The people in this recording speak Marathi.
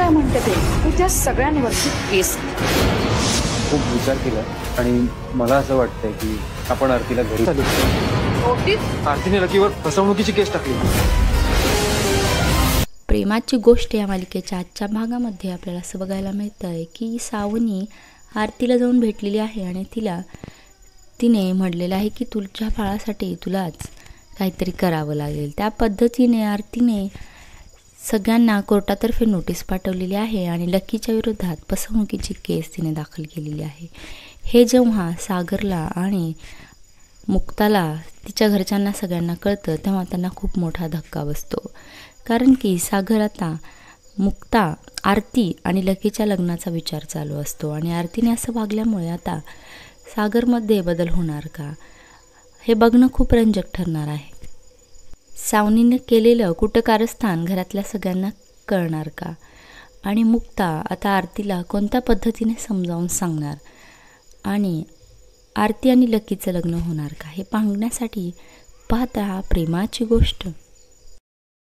काय म्हणते ते तू त्या सगळ्यांवरची केस. खूप विचार केला आणि मला असं वाटतंय की आपण आरतीला घरी चालू. आरतीने लकीवर फसवणुकीची केस टाकली. प्रेमाची गोष्ट या मालिकेच्या आजच्या भागामध्ये आपल्याला असं बघायला मिळतं आहे की सावनी आरतीला जाऊन भेटलेली आहे आणि तिने म्हटलेलं आहे की तुझ्या बाळासाठी तुलाच काहीतरी करावं लागेल. त्या पद्धतीने आरतीने सगळ्यांना कोर्टातर्फे नोटीस पाठवलेली आहे आणि लकीच्या विरोधात फसवणुकीची केस तिने दाखल केलेली आहे. हे जेव्हा सागरला आणि मुक्ताला तिच्या घरच्यांना सगळ्यांना कळतं तेव्हा त्यांना खूप मोठा धक्का बसतो. कारण की सागर आता मुक्ता, आरती आणि लकीच्या लग्नाचा विचार चालू असतो आणि आरतीने असं वागल्यामुळे आता सागरमध्ये बदल होणार का हे बघणं खूप रंजक ठरणार आहे. सावनीने केलेलं कुटकारस्थान घरातल्या सगळ्यांना कळणार का आणि मुक्ता आता आरतीला कोणत्या पद्धतीने समजावून सांगणार आणि आरती आणि लकीचं लग्न होणार का हे पाहण्यासाठी पाहता प्रेमाची गोष्ट.